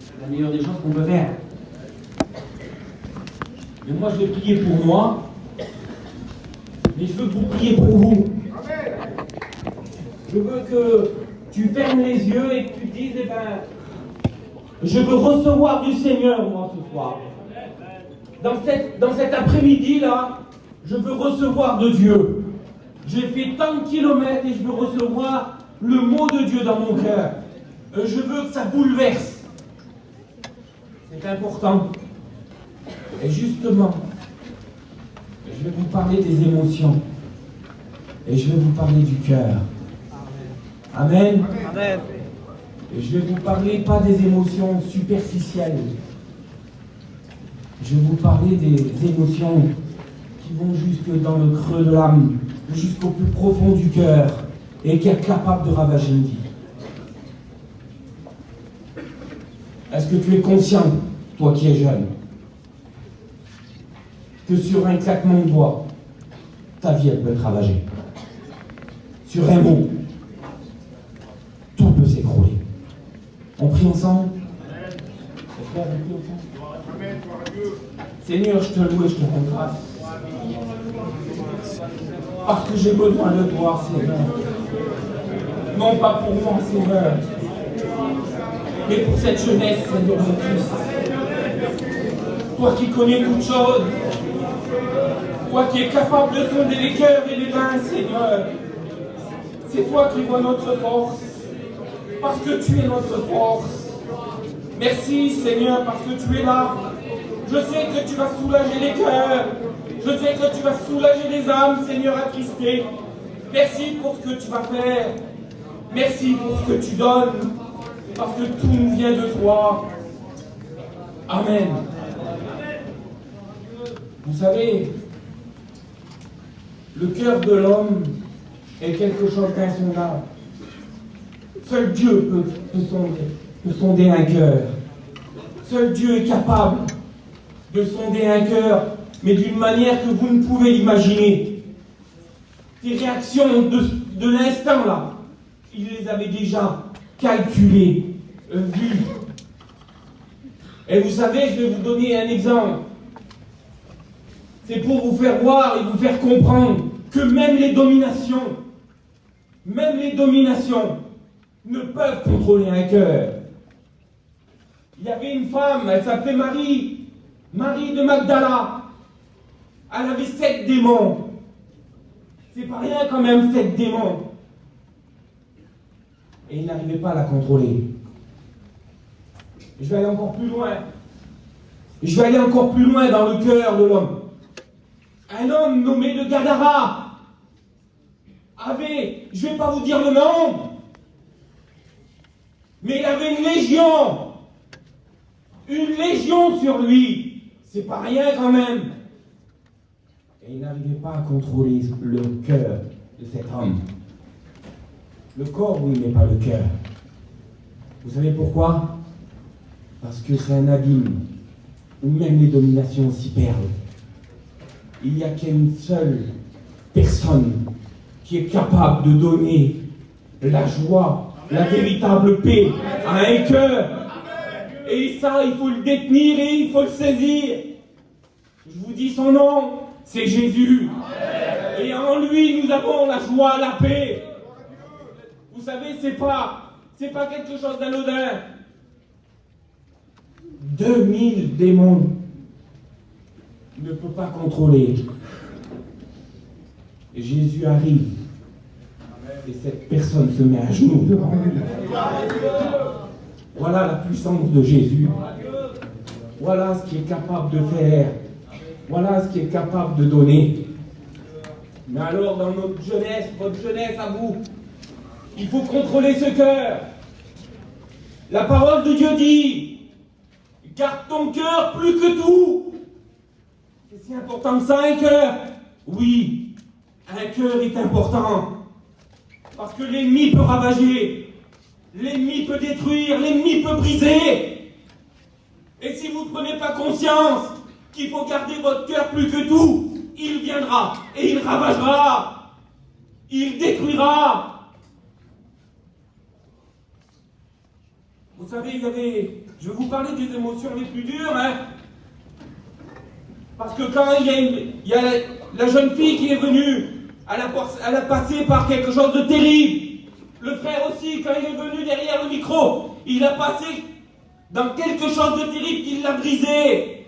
C'est la meilleure des choses qu'on peut faire. Mais moi, je vais prier pour moi. Mais je veux que vous priez pour vous. Je veux que tu fermes les yeux et que tu dises, eh ben, je veux recevoir du Seigneur, moi, ce soir. Dans cet après-midi-là, je veux recevoir de Dieu. J'ai fait tant de kilomètres et je veux recevoir le mot de Dieu dans mon cœur. Je veux que ça bouleverse. C'est important. Et justement, je vais vous parler des émotions. Et je vais vous parler du cœur. Amen. Amen. Et je vais vous parler pas des émotions superficielles. Je vais vous parler des émotions qui vont jusque dans le creux de l'âme, jusqu'au plus profond du cœur, et qui est capable de ravager une vie. Est-ce que tu es conscient, toi qui es jeune, que sur un claquement de doigts, ta vie elle peut être ravagée? Sur un mot, tout peut s'écrouler. On prie ensemble? Frère, on prie ensemble? Seigneur, je te loue et je te rends grâce. Parce que j'ai besoin de toi, Seigneur. Non pas pour moi, Seigneur, mais pour cette jeunesse, Seigneur mon Christ. Toi qui connais toutes choses, toi qui es capable de sonder les cœurs et les mains, Seigneur. C'est toi qui vois notre force, parce que tu es notre force. Merci, Seigneur, parce que tu es là. Je sais que tu vas soulager les cœurs. Je sais que tu vas soulager les âmes, Seigneur, attristées. Merci pour ce que tu vas faire. Merci pour ce que tu donnes, parce que tout nous vient de toi. Amen. Vous savez, le cœur de l'homme est quelque chose d'insondable. Seul Dieu peut sonder un cœur. Seul Dieu est capable de sonder un cœur, mais d'une manière que vous ne pouvez imaginer. Tes réactions de l'instant là, il les avait déjà calculées, vues. Et vous savez, je vais vous donner un exemple. C'est pour vous faire voir et vous faire comprendre que même les dominations ne peuvent contrôler un cœur. Il y avait une femme, elle s'appelait Marie de Magdala. Elle avait 7 démons. C'est pas rien quand même, 7 démons. Et il n'arrivait pas à la contrôler. Je vais aller encore plus loin. Je vais aller encore plus loin dans le cœur de l'homme. Un homme nommé de Gadara avait, je ne vais pas vous dire le nom, mais il avait une légion sur lui. C'est pas rien quand même. Et il n'arrivait pas à contrôler le cœur de cet homme. Le corps, oui, mais pas le cœur. Vous savez pourquoi? Parce que c'est un abîme où même les dominations s'y perdent. Il n'y a qu'une seule personne qui est capable de donner la joie, la véritable paix à un cœur. Et ça, il faut le détenir et il faut le saisir. Je vous dis son nom, c'est Jésus. Et en lui, nous avons la joie, la paix. Vous savez, c'est pas quelque chose d'anodin. 2000 démons ne peut pas contrôler. Et Jésus arrive. Et cette personne se met à genoux devant lui. Voilà la puissance de Jésus. Voilà ce qu'il est capable de faire. Voilà ce qu'il est capable de donner. Mais alors, dans notre jeunesse, votre jeunesse à vous, il faut contrôler ce cœur. La parole de Dieu dit, garde ton cœur plus que tout. C'est si important que ça, un cœur. Oui, un cœur est important. Parce que l'ennemi peut ravager. L'ennemi peut détruire, l'ennemi peut briser. Et si vous ne prenez pas conscience qu'il faut garder votre cœur plus que tout, il viendra et il ravagera. Il détruira. Vous savez, je vais vous parler des émotions les plus dures, hein. Parce que quand il y a la jeune fille qui est venue, elle a passé par quelque chose de terrible. Le frère aussi, quand il est venu derrière le micro, il a passé dans quelque chose de terrible qui l'a brisé.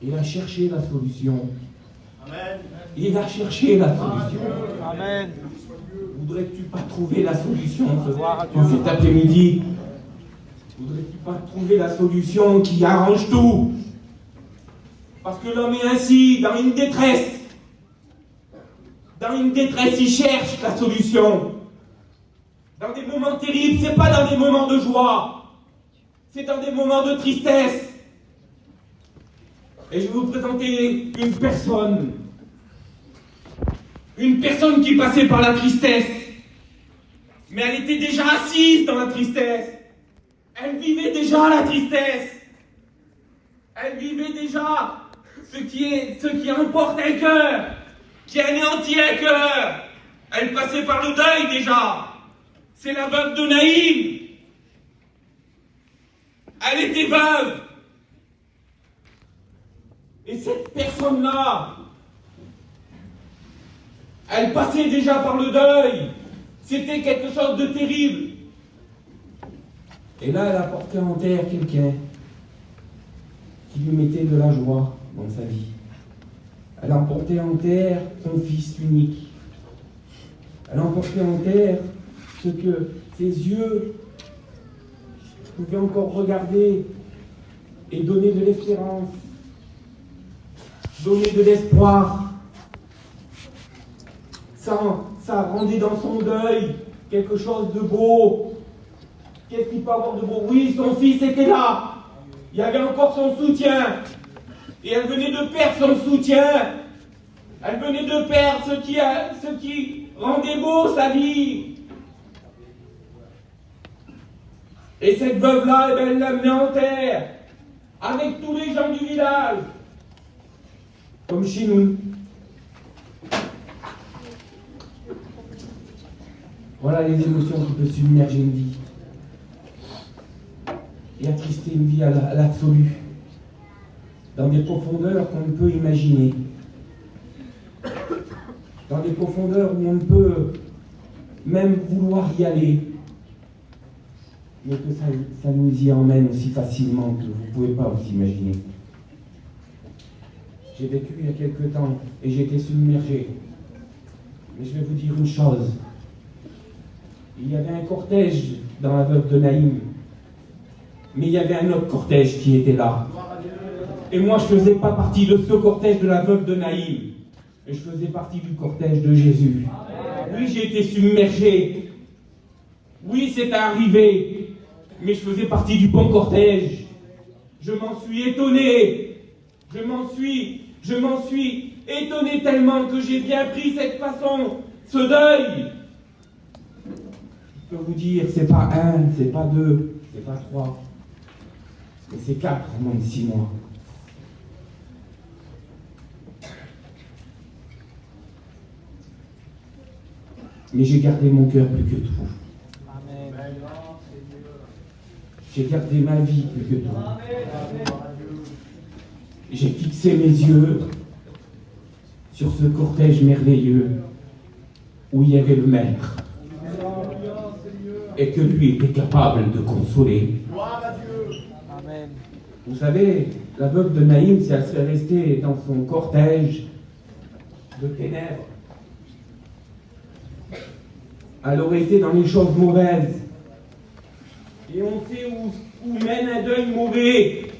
Il a cherché la solution. Amen. Il a cherché la solution. Amen. Voudrais-tu pas trouver la solution cet après-midi? Voudrais-tu pas trouver la solution qui arrange tout? Parce que l'homme est ainsi, dans une détresse. Dans une détresse, il cherche la solution. Dans des moments terribles, c'est pas dans des moments de joie. C'est dans des moments de tristesse. Et je vais vous présenter une personne. Une personne qui passait par la tristesse. Mais elle était déjà assise dans la tristesse. Elle vivait déjà la tristesse. Elle vivait déjà ce qui emporte un cœur, qui anéantit un cœur. Elle passait par le deuil déjà. C'est la veuve de Naïm. Elle était veuve. Et cette personne-là, elle passait déjà par le deuil. C'était quelque chose de terrible. Et là, elle a porté en terre quelqu'un qui lui mettait de la joie dans sa vie. Elle a emporté en terre son fils unique. Elle a emporté en terre ce que ses yeux pouvaient encore regarder et donner de l'espérance, donner de l'espoir. Ça rendait dans son deuil quelque chose de beau. Qu'est-ce qu'il peut avoir de beau? Oui, son fils était là. Il y avait encore son soutien. Et elle venait de perdre son soutien. Elle venait de perdre ce qui rendait beau sa vie. Et cette veuve-là, eh ben, elle l'a amenée en terre. Avec tous les gens du village. Comme chez nous. Voilà les émotions qui peuvent submerger une vie. Et attrister une vie à l'absolu. Dans des profondeurs qu'on ne peut imaginer. Dans des profondeurs où on ne peut même vouloir y aller. Mais que ça nous y emmène aussi facilement que vous ne pouvez pas vous imaginer. J'ai vécu il y a quelque temps et j'ai été submergé. Mais je vais vous dire une chose. Il y avait un cortège dans la veuve de Naïm. Mais il y avait un autre cortège qui était là. Et moi, je ne faisais pas partie de ce cortège de la veuve de Naïm. Et je faisais partie du cortège de Jésus. Oui, j'ai été submergé. Oui, c'est arrivé. Mais je faisais partie du bon cortège. Je m'en suis étonné. Je m'en suis étonné tellement que j'ai bien pris cette façon, ce deuil. Je peux vous dire, c'est pas un, c'est pas deux, c'est pas trois. Mais c'est 4 en moins de 6 mois. Mais j'ai gardé mon cœur plus que tout. Amen. J'ai gardé ma vie plus que tout. J'ai fixé mes yeux sur ce cortège merveilleux où il y avait le Maître. Et que lui était capable de consoler. Amen. Vous savez, la veuve de Naïm, si elle serait restée dans son cortège de ténèbres, elle aurait été dans les choses mauvaises. Et on sait où mène un deuil mauvais.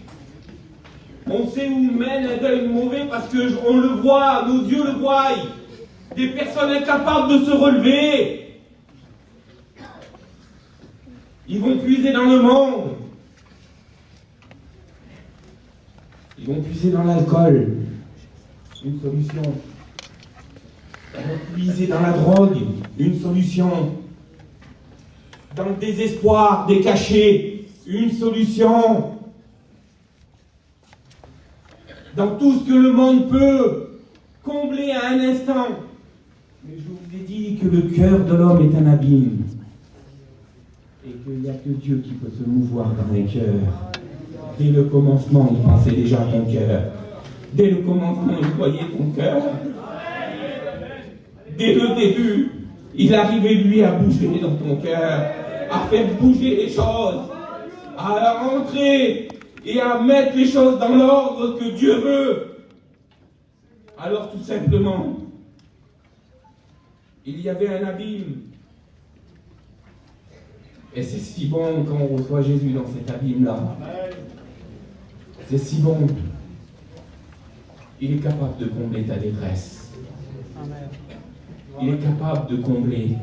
On sait où mène un deuil mauvais parce qu'on le voit, nos yeux le voient. Des personnes incapables de se relever. Ils vont puiser dans le monde. Ils vont puiser dans l'alcool. Une solution. Ils vont puiser dans la drogue. Une solution. Dans le désespoir des cachets. Une solution. Dans tout ce que le monde peut combler à un instant. Mais je vous ai dit que le cœur de l'homme est un abîme. qu'il n'y a que Dieu qui peut se mouvoir dans les cœurs. Dès le commencement, il pensait déjà à ton cœur. Dès le commencement, il voyait ton cœur. Dès le début, il arrivait lui à bouger dans ton cœur, à faire bouger les choses, à rentrer et à mettre les choses dans l'ordre que Dieu veut. Alors tout simplement, il y avait un abîme. Et c'est si bon quand on reçoit Jésus dans cet abîme-là. C'est si bon. Il est capable de combler ta détresse. Il est capable de combler.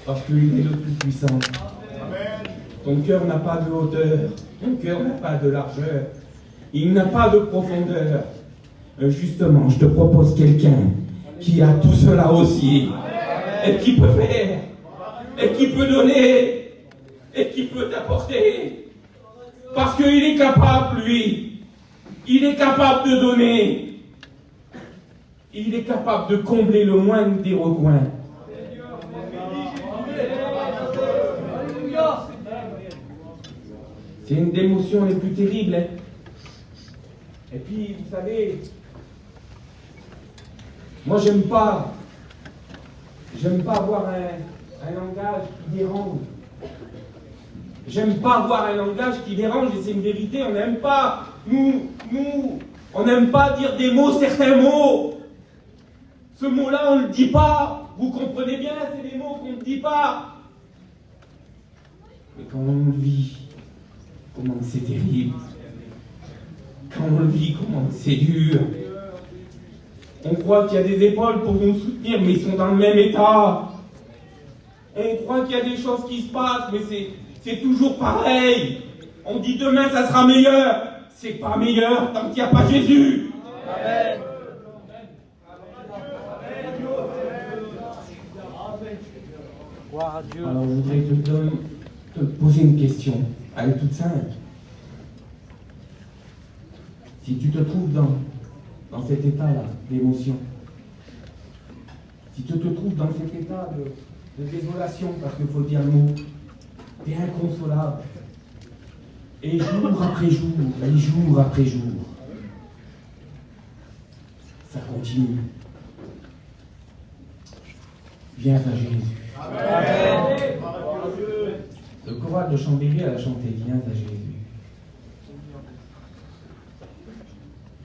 Parce qu'il est le Tout-Puissant. Ton cœur n'a pas de hauteur. Ton cœur n'a pas de largeur. Il n'a pas de profondeur. Justement, je te propose quelqu'un qui a tout cela aussi. Et qui peut faire. Et qui peut donner. Et qui peut t'apporter. Parce qu'il est capable, lui. Il est capable de donner. Il est capable de combler le moindre des recoins. C'est une des émotions les plus terribles. Hein. Et puis, vous savez, moi, j'aime pas avoir un langage qui dérange. J'aime pas avoir un langage qui dérange, et c'est une vérité. On n'aime pas, on n'aime pas dire des mots, certains mots. Ce mot-là, on ne le dit pas. Vous comprenez bien, c'est des mots qu'on ne dit pas. Mais quand on le vit, comment c'est terrible. Quand on le vit, comment c'est dur. On croit qu'il y a des épaules pour nous soutenir, mais ils sont dans le même état. On croit qu'il y a des choses qui se passent, mais c'est toujours pareil. On dit demain, ça sera meilleur. C'est pas meilleur tant qu'il n'y a pas Jésus. Amen. Alors, je voudrais te poser une question. Elle est toute simple. Si tu te trouves dans cet état-là d'émotion, si tu te trouves dans cet état de désolation, parce qu'il faut dire le mot, tu es inconsolable, et jour après jour, ça continue. Viens à Jésus. Amen. Le choral de Chambéry a chanté Viens à Jésus.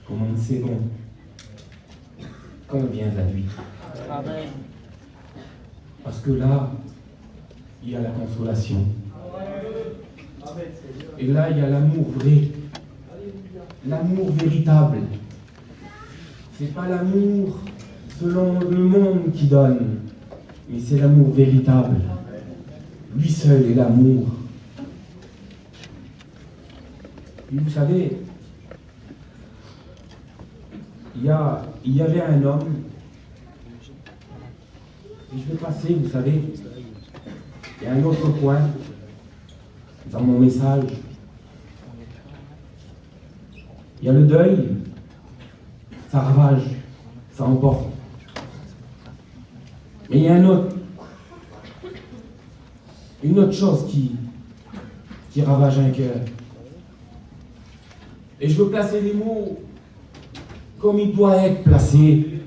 Comment c'est bon quand on vient à lui. Amen. Parce que là, il y a la consolation. Et là, il y a l'amour vrai. L'amour véritable. C'est pas l'amour selon le monde qui donne, mais c'est l'amour véritable. Lui seul est l'amour. Et vous savez, il y avait un homme, et je vais passer, vous savez, il y a un autre point dans mon message. Il y a le deuil, ça ravage, ça emporte. Mais il y a une autre chose qui ravage un cœur. Et je veux placer les mots comme il doit être placé.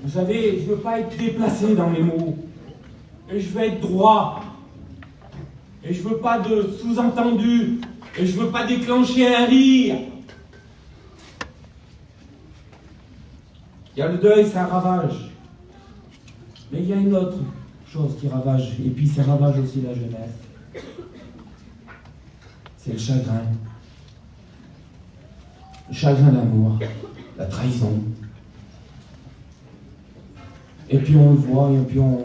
Vous savez, je ne veux pas être déplacé dans mes mots. Et je veux être droit. Et je ne veux pas de sous-entendu. Et je ne veux pas déclencher un rire. Il y a le deuil, ça ravage. Mais il y a une autre chose qui ravage. Et puis ça ravage aussi la jeunesse. C'est le chagrin. Le chagrin d'amour. La trahison. Et puis on le voit, et puis on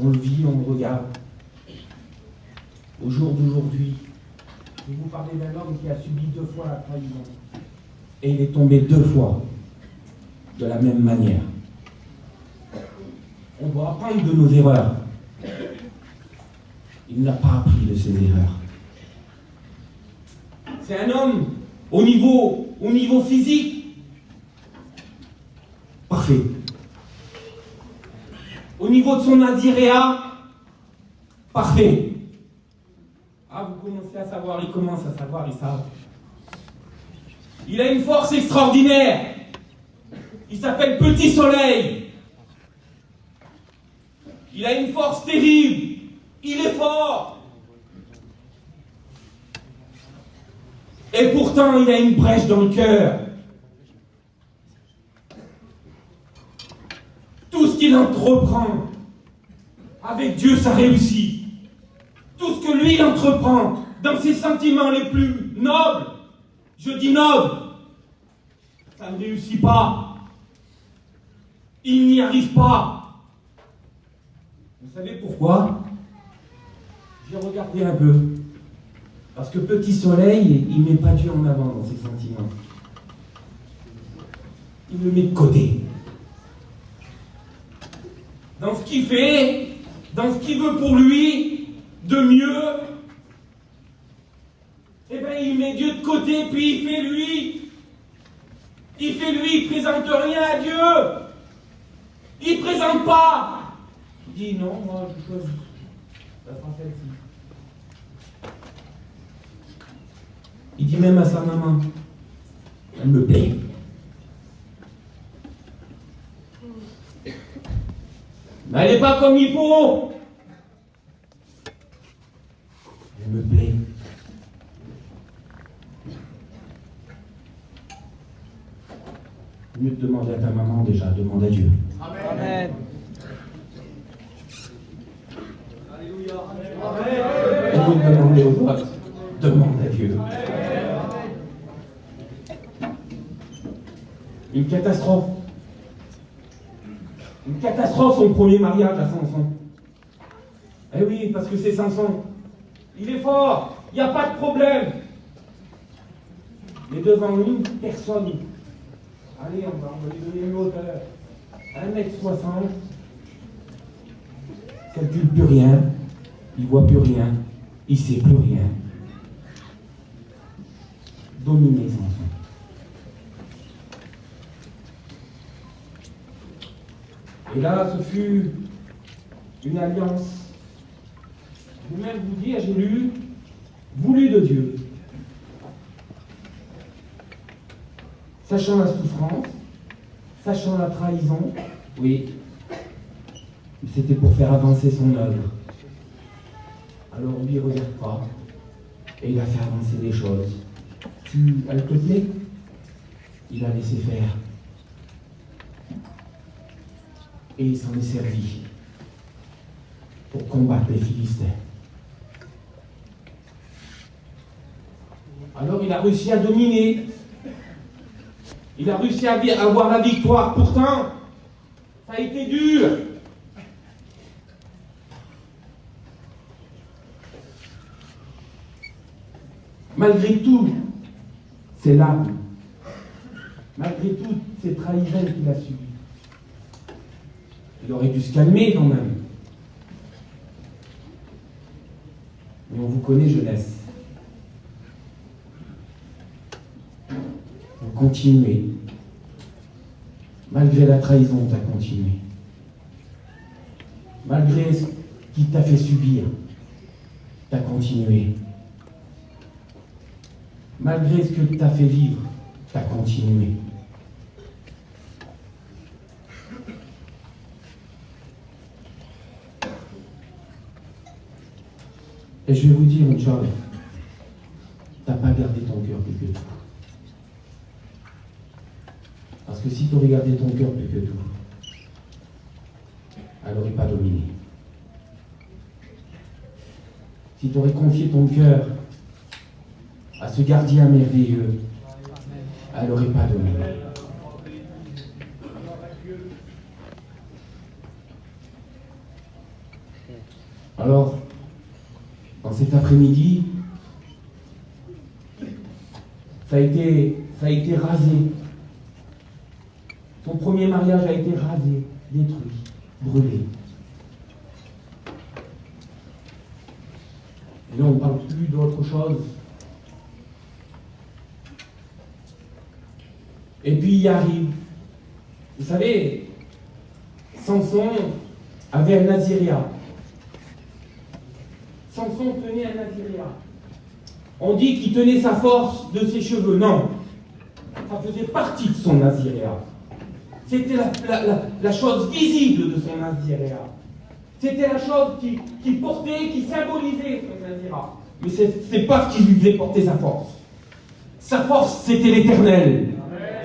le vit, on le regarde. Au jour d'aujourd'hui, je vais vous parler d'un homme qui a subi 2 fois la trahison. Et il est tombé 2 fois de la même manière. On doit apprendre de nos erreurs. Il n'a pas appris de ses erreurs. C'est un homme au niveau physique parfait. Au niveau de son naziréat, Parfait. Ah, vous commencez à savoir, ils commencent à savoir, ils savent. Il a une force extraordinaire. Il s'appelle Petit Soleil. Il a une force terrible. Il est fort. Et pourtant, il a une brèche dans le cœur. Tout ce qu'il entreprend, avec Dieu, ça réussit. Tout ce que lui, il entreprend, dans ses sentiments les plus nobles, je dis nobles, ça ne réussit pas. Il n'y arrive pas. Vous savez pourquoi? J'ai regardé un peu. Parce que Petit Soleil, il ne met pas Dieu en avant dans ses sentiments. Il le met de côté. Dans ce qu'il fait, dans ce qu'il veut pour lui, de mieux, eh bien il met Dieu de côté, puis il fait lui. Il fait lui, il ne présente rien à Dieu. Il ne présente pas. Il dit non, moi je choisis. Ça sera celle-ci. Il dit même à sa maman, elle me plaît. Mais elle n'est pas comme il faut. Elle me plaît. Mieux de demander à ta maman déjà, demande à Dieu. Amen. Alléluia. Et vous de demander aux autres, demande à Dieu. Une catastrophe. Une catastrophe, son premier mariage à Samson. Eh oui, parce que c'est Samson. Il est fort, il n'y a pas de problème. Mais devant une personne, allez, on va lui donner une hauteur. 1m60, il ne calcule plus rien, il ne voit plus rien, il ne sait plus rien. Dominer Samson. Et là, ce fut une alliance. Je vais même vous dire, j'ai lu, voulu de Dieu. Sachant la souffrance, sachant la trahison, oui, c'était pour faire avancer son œuvre. Alors lui, il ne regarde pas, et il a fait avancer les choses. Elle te plaît? Il a laissé faire. Et il s'en est servi pour combattre les Philistins. Alors il a réussi à dominer. Il a réussi à avoir la victoire. Pourtant, ça a été dur. Malgré tout, ces larmes, malgré toutes ces trahisons qu'il a subies, il aurait dû se calmer quand même. Mais on vous connaît, jeunesse. Vous continuez. Malgré la trahison, tu as continué. Malgré ce qu'il t'a fait subir, tu as continué. Malgré ce que tu as fait vivre, tu as continué. Et je vais vous dire une chose, tu n'as pas gardé ton cœur plus que tout. Parce que si tu aurais gardé ton cœur plus que tout, elle n'aurait pas dominé. Si tu aurais confié ton cœur à ce gardien merveilleux, elle n'aurait pas dominé. Alors, dans cet après-midi, ça a été rasé. Ton premier mariage a été rasé, détruit, brûlé. Et là, on ne parle plus d'autre chose. Et puis il arrive. Vous savez, Samson avait un naziréat. Samson tenait un naziréat. On dit qu'il tenait sa force de ses cheveux. Non. Ça faisait partie de son naziréat. C'était la chose visible de son naziréat. C'était la chose qui portait, qui symbolisait son naziréat. Mais c'est pas ce qui lui faisait porter sa force. Sa force, c'était l'Éternel.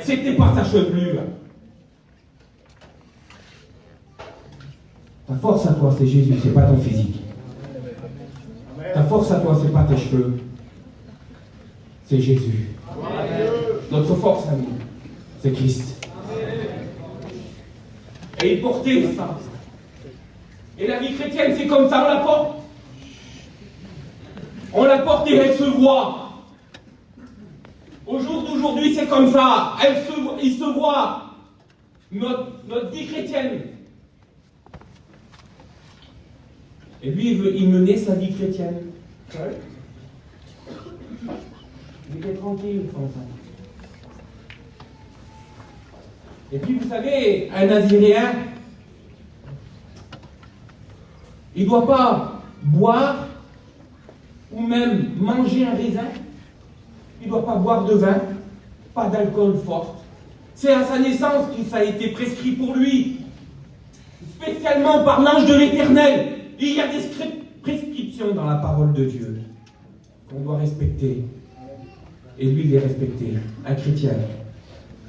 C'était pas sa chevelure. Ta force à toi, c'est Jésus, c'est pas ton physique. Ta force à toi, c'est pas tes cheveux. C'est Jésus. Notre force à nous, c'est Christ. Et il portait ça. Et la vie chrétienne, c'est comme ça, on la porte. On la porte et elle se voit. Au jour d'aujourd'hui, c'est comme ça. Il se voit. Notre vie chrétienne. Et lui, il menait sa vie chrétienne. Seul. Il était tranquille comme ça. Et puis, vous savez, un naziréen, il ne doit pas boire ou même manger un raisin. Il ne doit pas boire de vin, pas d'alcool fort. C'est à sa naissance que ça a été prescrit pour lui, spécialement par l'ange de l'Éternel. Il y a des prescriptions dans la parole de Dieu qu'on doit respecter. Et lui, il les respectait. Un chrétien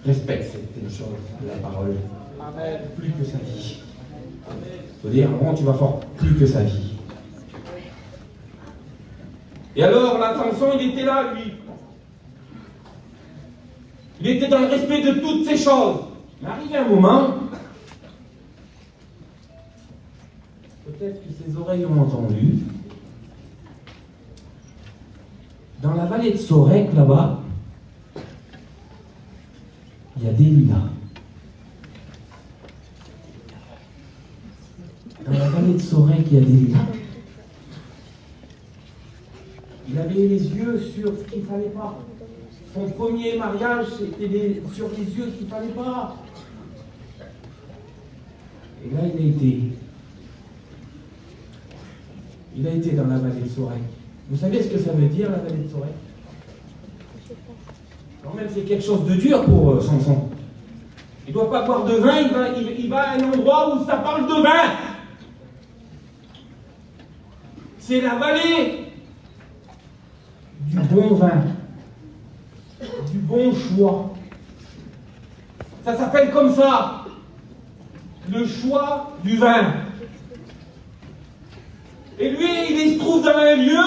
respecte certaines choses de la parole. Amen. Plus que sa vie. Il faut dire, bon, tu vas fort, plus que sa vie. Et alors, là, Samson, il était là, lui. Il était dans le respect de toutes ces choses. Mais arrivé un moment, peut-être que ses oreilles ont entendu, dans la vallée de Sorek, là-bas, il y a des lilas. Dans la vallée de Sorek, il y a des lilas. Il avait les yeux sur ce qu'il ne fallait pas. Son premier mariage, c'était sur les yeux qu'il ne fallait pas. Et là, il a été dans la vallée de Sorek. Vous savez ce que ça veut dire, la vallée de Sorek? Quand même, c'est quelque chose de dur pour Samson. Il ne doit pas boire de vin, il va à un endroit où ça parle de vin. C'est la vallée du bon vin, du bon choix. Ça s'appelle comme ça, le choix du vin. Et lui, il se trouve dans un lieu,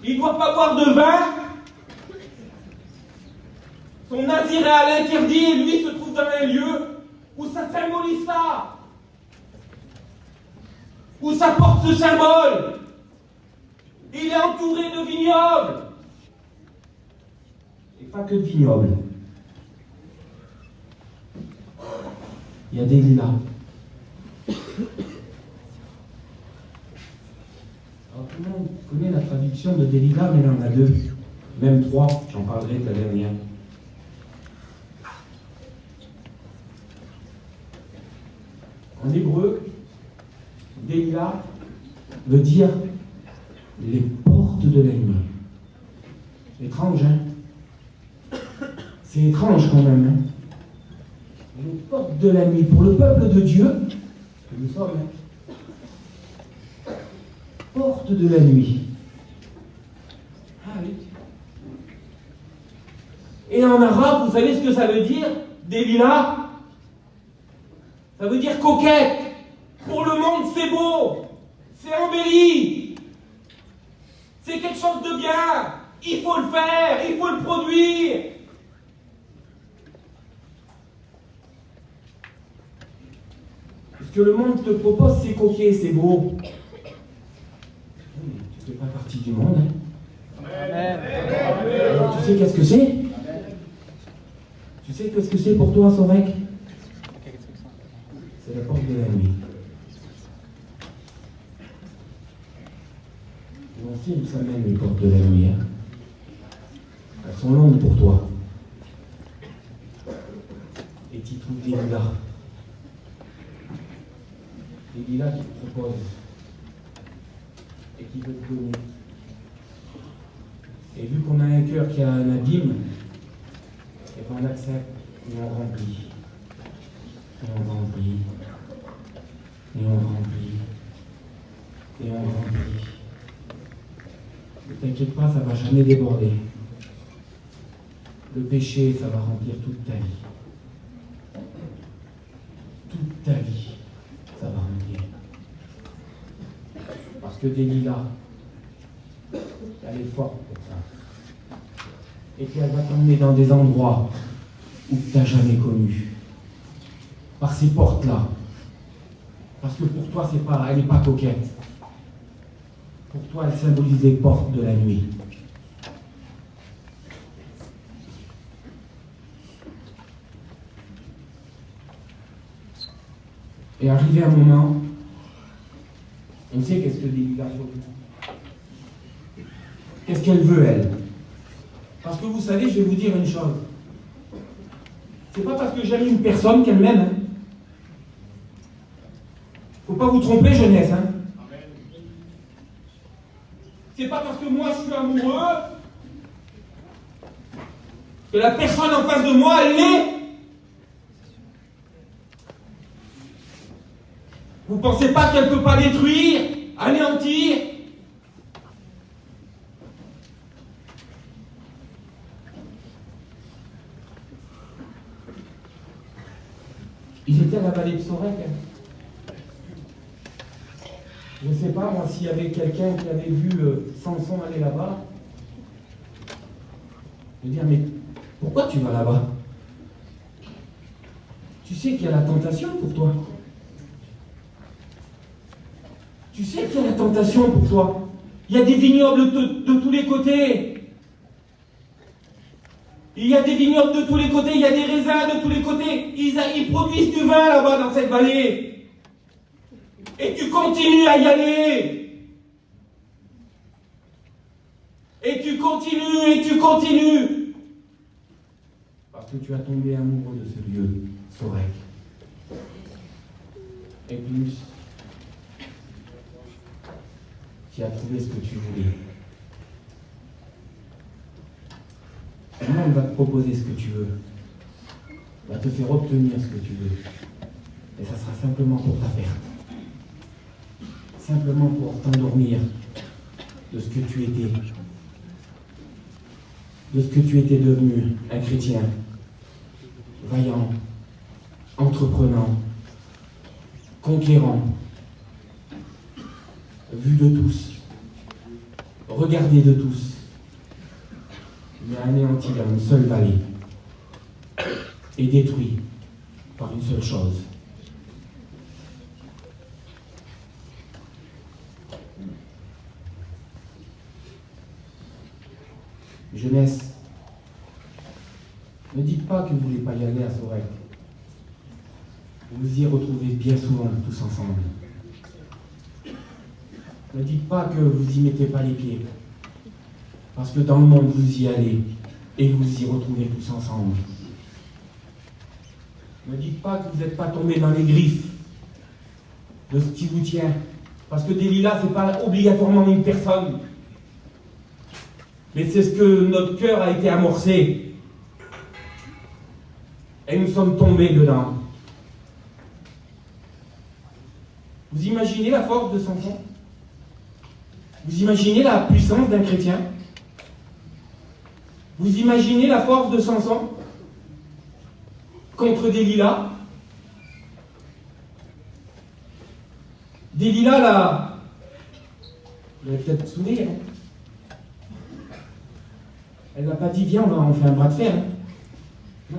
il ne doit pas boire de vin. Son naziréat l'interdit et lui se trouve dans un lieu où ça symbolise ça. Où ça porte ce symbole. Il est entouré de vignobles. Et pas que de vignobles. Il y a des lilas. Alors tout le monde connaît la traduction de des lilas, mais il y en a deux. Même trois, j'en parlerai de la dernière. En hébreu, Delilah veut dire les portes de la nuit. Étrange, hein? C'est étrange quand même, hein? Les portes de la nuit. Pour le peuple de Dieu, que nous sommes, hein? Portes de la nuit. Ah oui. Et en arabe, vous savez ce que ça veut dire? Delilah? Ça veut dire coquette. Pour le monde, c'est beau. C'est embelli. C'est quelque chose de bien. Il faut le faire. Il faut le produire. Ce que le monde te propose, c'est coquet, c'est beau. Tu ne fais pas partie du monde. Hein? Amen. Alors, tu sais qu'est-ce que c'est? Tu sais qu'est-ce que c'est pour toi, Sorek? C'est la porte de la nuit. Et on sait où ça mène les portes de la nuit. Hein. Elles sont longues pour toi. Et tu trouves des lilas. Des lilas qui te proposent et qui veut te donner. Et vu qu'on a un cœur qui a un abîme, et qu'on accepte, et on remplit. Et on remplit. Et on remplit. Et on remplit. Ne t'inquiète pas, ça ne va jamais déborder. Le péché, ça va remplir toute ta vie. Toute ta vie, ça va remplir. Parce que Delilah, elle est forte pour ça. Et puis elle va t'emmener dans des endroits où tu n'as jamais connu. Par ces portes-là. Parce que pour toi, elle n'est pas coquette. Pour toi, elle symbolise les portes de la nuit. Et arrivé un moment, on sait qu'est-ce que Delilah veut. Qu'est-ce qu'elle veut, elle? Parce que vous savez, je vais vous dire une chose. C'est pas parce que j'aime une personne qu'elle m'aime. Hein. Faut pas vous tromper, jeunesse. Hein. C'est pas parce que moi je suis amoureux que la personne en face de moi, elle l'est. Vous pensez pas qu'elle peut pas détruire, anéantir? Ils étaient à la vallée de Sorek. Je ne sais pas, moi, s'il y avait quelqu'un qui avait vu Samson aller là-bas. Je veux dire, mais pourquoi tu vas là-bas? Tu sais qu'il y a la tentation pour toi. Tu sais qu'il y a la tentation pour toi. Il y a des vignobles de tous les côtés. Il y a des vignobles de tous les côtés, il y a des raisins de tous les côtés. Ils produisent du vin là-bas dans cette vallée. Et tu continues à y aller. Et tu continues. Parce que tu as tombé amoureux de ce lieu, Sorek. Et plus, tu as trouvé ce que tu voulais. Le monde va te proposer ce que tu veux. Va te faire obtenir ce que tu veux. Et ça sera simplement pour ta perte. Simplement pour t'endormir de ce que tu étais. De ce que tu étais devenu, un chrétien. Vaillant. Entreprenant. Conquérant. Vu de tous. Regardé de tous. Mais anéanti dans une seule vallée. Et détruit par une seule chose. Jeunesse, ne dites pas que vous ne voulez pas y aller à Sorek. Vous y retrouvez bien souvent tous ensemble. Ne dites pas que vous n'y mettez pas les pieds. Parce que dans le monde, vous y allez et vous y retrouvez tous ensemble. Ne dites pas que vous n'êtes pas tombé dans les griffes de ce qui vous tient. Parce que Delilah, ce n'est pas obligatoirement une personne. Mais c'est ce que notre cœur a été amorcé. Et nous sommes tombés dedans. Vous imaginez la force de Samson? Vous imaginez la puissance d'un chrétien? Vous imaginez la force de Samson contre Delilah? Delilah, là, vous allez peut-être vous souvenir, hein. Elle n'a pas dit, viens, on fait un bras de fer. Hein. Non.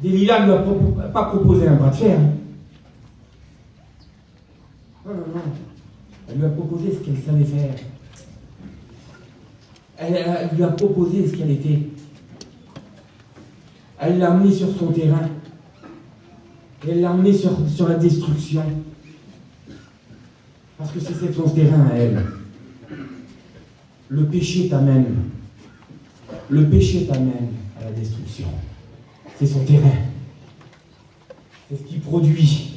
Delilah ne lui a pas proposé un bras de fer. Hein. Non. Elle lui a proposé ce qu'elle savait faire. Elle lui a proposé ce qu'elle était. Elle l'a amené sur son terrain. Elle l'a amené sur la destruction. Parce que c'est son terrain à elle. Le péché t'amène. Le péché t'amène à la destruction. C'est son terrain. C'est ce qui produit.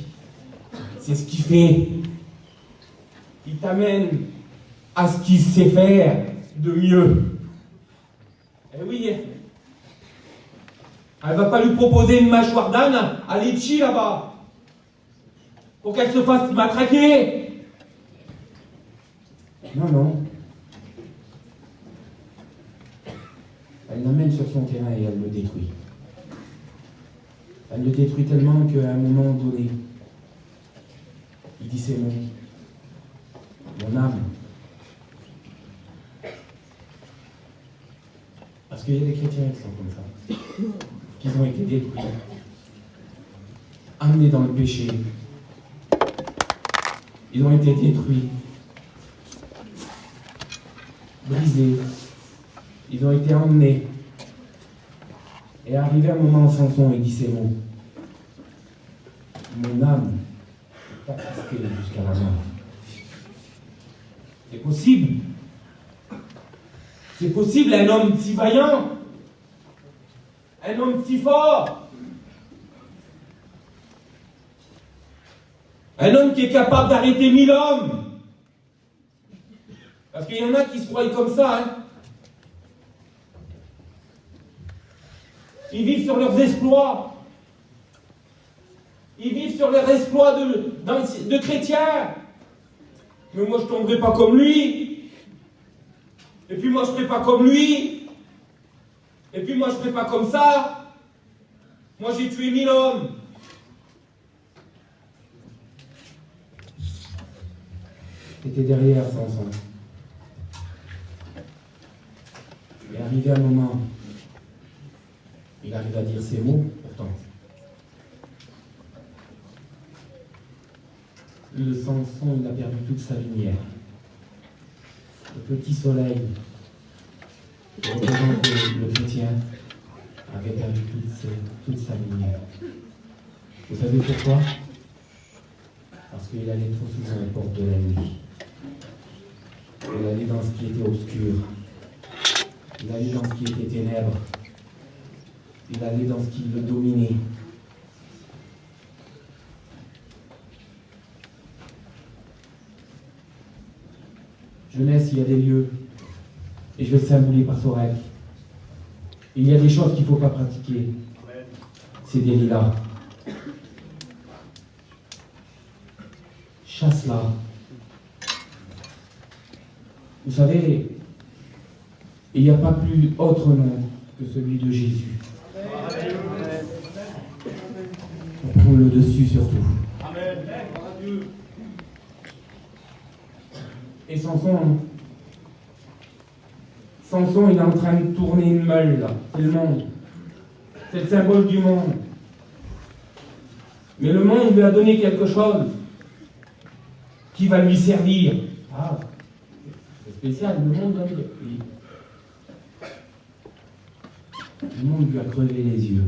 C'est ce qui fait. il t'amène à ce qu'il sait faire de mieux. Eh oui, elle va pas lui proposer une mâchoire d'âne à litchi là-bas, pour qu'elle se fasse matraquer. Non, non. Elle l'amène sur son terrain et elle le détruit. Elle le détruit tellement qu'à un moment donné, il dit c'est mon âme. Parce qu'il y a des chrétiens qui sont comme ça, qui ont été détruits, amenés dans le péché. Ils ont été détruits, brisés. Ils ont été emmenés. Et arrivé un moment, Samson, il dit ces mots. Mon âme est attestée jusqu'à la mort. C'est possible. C'est possible, un homme si vaillant, un homme si fort, un homme qui est capable d'arrêter 1000 hommes. Parce qu'il y en a qui se croient comme ça, hein. Ils vivent sur leurs exploits. Ils vivent sur leurs exploits de chrétiens. Mais moi, je ne tomberai pas comme lui. Et puis moi, je ne ferai pas comme lui. Et puis moi, je ne ferai pas comme ça. Moi, j'ai tué 1000 hommes. C'était derrière Samson. Et arrivé un moment, il arrive à dire ces mots, pourtant. Le Samson, il a perdu toute sa lumière. Le petit soleil, qui représente le chrétien, avait perdu toute sa lumière. Vous savez pourquoi? Parce qu'il allait trop souvent aux portes de la nuit. Il allait dans ce qui était obscur. Il allait dans ce qui était ténèbres. Il allait dans ce qui le dominait. Jeunesse, il y a des lieux, et je vais le symboliser par Sorel. Il y a des choses qu'il ne faut pas pratiquer. C'est des lilas. Chasse-la. Vous savez, il n'y a pas plus autre nom que celui de Jésus. On prend le dessus surtout. Amen. Et Samson, il est en train de tourner une meule là. C'est le monde. C'est le symbole du monde. Mais le monde lui a donné quelque chose qui va lui servir. Ah, c'est spécial, le monde a dit. Le monde lui a crevé les yeux.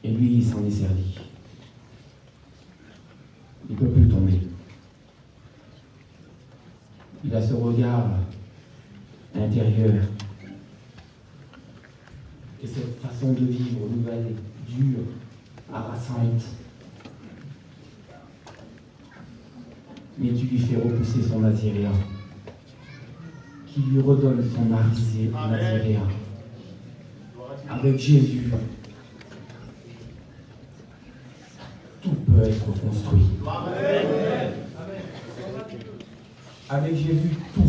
Et lui, il s'en est servi. Il ne peut plus tomber. Il a ce regard intérieur. Et cette façon de vivre nouvelle, dure, harassante. Mais tu lui fais repousser son naziréa, qui lui redonne son naziréa. Avec Jésus, tout peut être construit. Avec Jésus, tout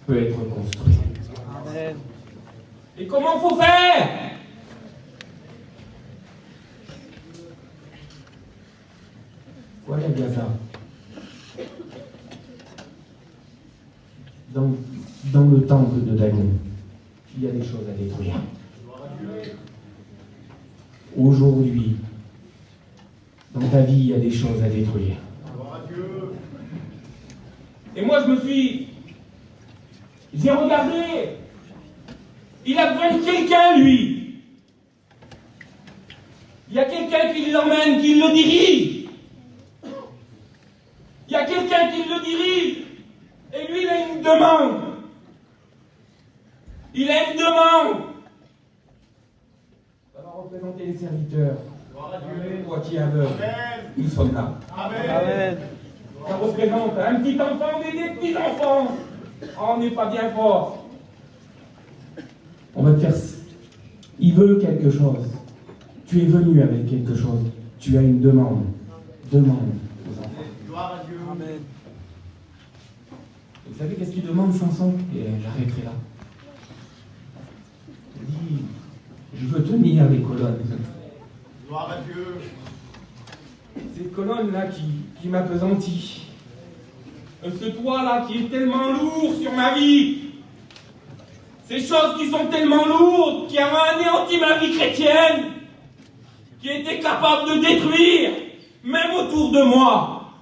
peut être construit. Amen. Et comment faut faire? Voilà Gaza. Dans le temple de Dagon, il y a des choses à détruire. Aujourd'hui, dans ta vie, il y a des choses à détruire. Et moi, j'ai regardé. Il a besoin de quelqu'un, lui. Il y a quelqu'un qui l'emmène, qui le dirige. Il y a quelqu'un qui le dirige. Et lui, il a une demande. Il a une demande. Ça va représenter les serviteurs. Toi qui es aveugle, nous sommes là. Amen. Ça représente un petit enfant, des petits-enfants. Oh, on n'est pas bien fort. On va te faire... Il veut quelque chose. Tu es venu avec quelque chose. Tu as une demande. Demande aux enfants. Gloire à Dieu. Amen. Vous savez qu'est-ce qu'il demande, Samson? Et j'arrêterai là. Il dit, je veux tenir les colonnes. Gloire à Dieu. Ces colonnes-là qui m'appesantit. Ce toit-là qui est tellement lourd sur ma vie. Ces choses qui sont tellement lourdes, qui ont anéanti ma vie chrétienne, qui étaient capables de détruire, même autour de moi.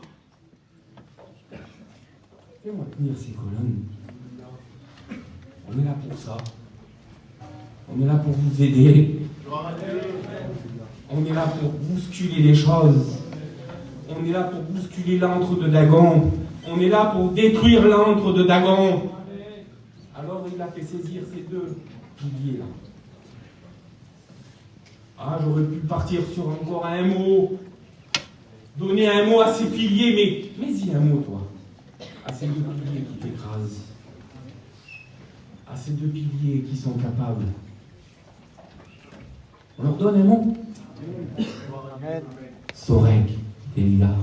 Fais-moi tenir ces colonnes. On est là pour ça. On est là pour vous aider. Gloire à Dieu. On est là pour bousculer les choses. On est là pour bousculer l'antre de Dagon. On est là pour détruire l'antre de Dagon. Alors il a fait saisir ces deux piliers-là. Ah, j'aurais pu partir sur encore un mot. Donner un mot à ces piliers, mais dis un mot, toi. À ces deux piliers qui t'écrasent. À ces deux piliers qui sont capables. On leur donne un mot. Amen. Sorek et Lila.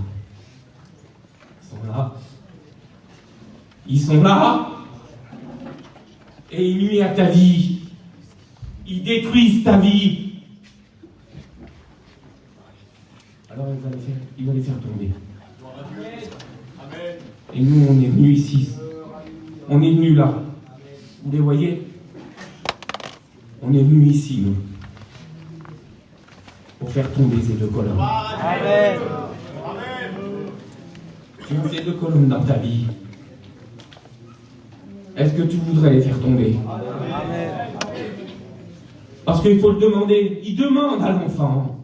Ils sont là. Ils sont là. Et ils nuisent à ta vie. Ils détruisent ta vie. Alors il va les faire tomber. Gloire à Dieu. Amen. Et nous, on est venus ici. On est venus là. Vous les voyez? On est venus ici, nous. Pour faire tomber ces deux colonnes. Amen. Tu as ces deux colonnes dans ta vie. Est-ce que tu voudrais les faire tomber? Amen. Parce qu'il faut le demander. Il demande à l'enfant.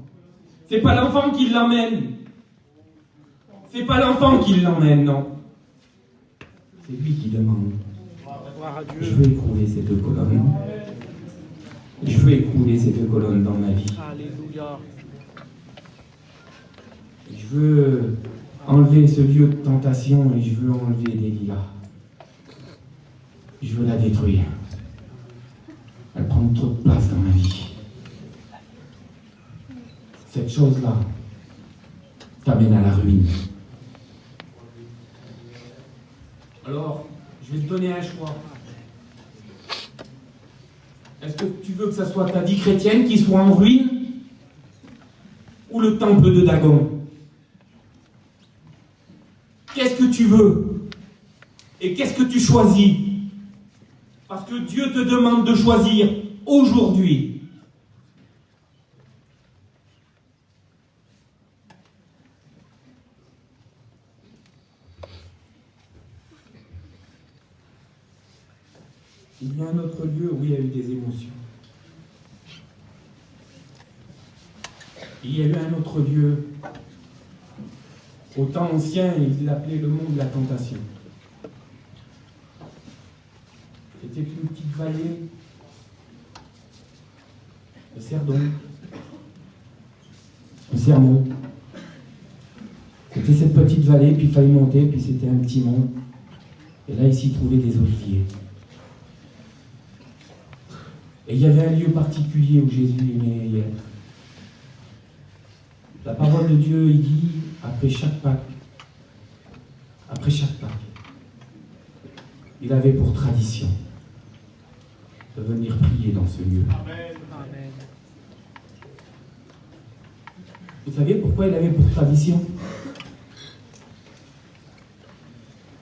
C'est pas l'enfant qui l'emmène. C'est pas l'enfant qui l'emmène, non. C'est lui qui demande. Gloire à Dieu. Je veux écrouler ces deux colonnes. Je veux écrouler ces deux colonnes dans ma vie. Alléluia. Je veux enlever ce lieu de tentation et je veux enlever Delilah. Je veux la détruire. Elle prend trop de place dans ma vie. Cette chose-là t'amène à la ruine. Alors, je vais te donner un choix. Est-ce que tu veux que ça soit ta vie chrétienne qui soit en ruine ou le temple de Dagon? Qu'est-ce que tu veux? Et qu'est-ce que tu choisis? Parce que Dieu te demande de choisir aujourd'hui. Il y a un autre lieu où il y a eu des émotions. Il y a eu un autre lieu. Au temps ancien, ils l'appelaient le monde de la tentation. C'était une petite vallée de Cerdon. Le Sermon. C'était cette petite vallée, puis il fallait monter, puis c'était un petit mont. Et là, il s'y trouvait des oliviers. Et il y avait un lieu particulier où Jésus aimait y être. La parole de Dieu, il dit, après chaque Pâques, il avait pour tradition de venir prier dans ce lieu. Amen. Amen. Vous savez pourquoi il avait pour tradition?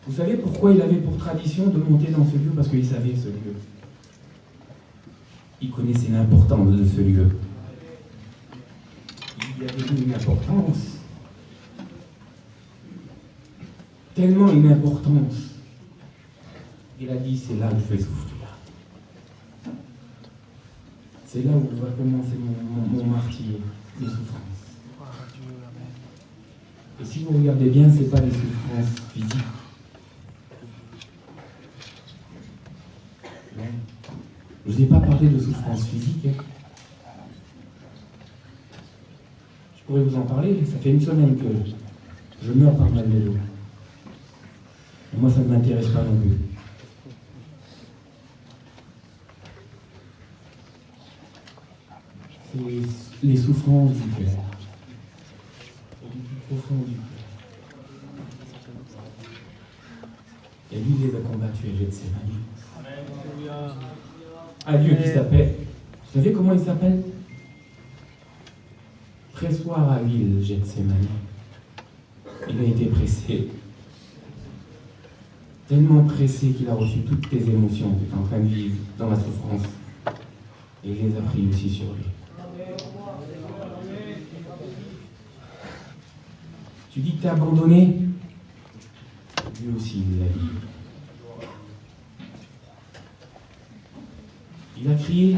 Vous savez pourquoi il avait pour tradition de monter dans ce lieu? Parce qu'il savait ce lieu. Il connaissait l'importance de ce lieu. Il y avait une importance. Tellement une importance. Il a dit, c'est là que je vais souffrir. C'est là où va commencer mon martyre de souffrance. Gloire à Dieu. Amen. Et si vous regardez bien, ce n'est pas des souffrances physiques. Non. Je ne vous ai pas parlé de souffrances physiques. pourrais vous en parler. Ça fait une semaine que je meurs par mal de dos. Et moi, ça ne m'intéresse pas non plus. C'est les souffrances du cœur. Du plus profond du cœur. Et lui, il les a combattus à Gethsémani. Un Dieu qui s'appelle. Vous savez comment il s'appelle? Pressoir à l'huile, Gethsémani. Il a été pressé. Tellement pressé qu'il a reçu toutes tes émotions que tu es en train de vivre dans la souffrance. Et il les a pris aussi sur lui. Tu dis que tu es abandonné? Lui aussi, il l'a dit. Il a crié.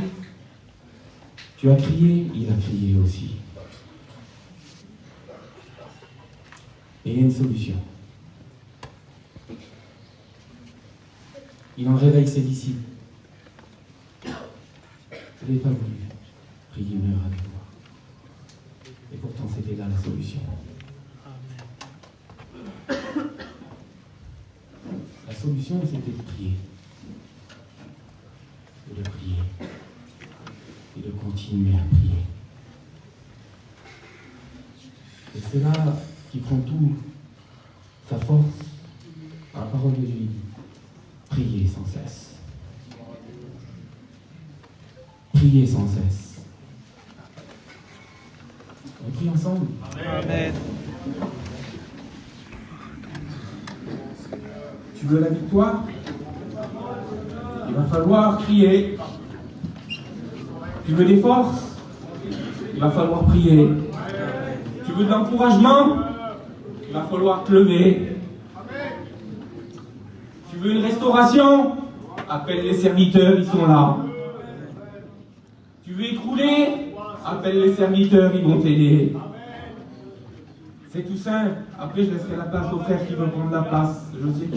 Tu as crié, il a crié aussi. Et il y a une solution. Il en réveille ses disciples. Vous n'avez pas voulu prier une heure avec moi. Et pourtant, c'était là la solution. La solution, c'était de prier. Et de prier. Et de continuer à prier. Et c'est là qui prend tout sa force à la parole de Dieu. Priez sans cesse. Priez sans cesse. On prie ensemble. Amen. Tu veux la victoire? Il va falloir crier. Tu veux des forces? Il va falloir prier. Tu veux de l'encouragement? Il va falloir te lever. Tu veux une restauration? Appelle les serviteurs, ils sont là. Tu veux écrouler? Appelle les serviteurs, ils vont t'aider. C'est tout simple. Après, je laisserai la place au frère qui veut prendre la place. Je sais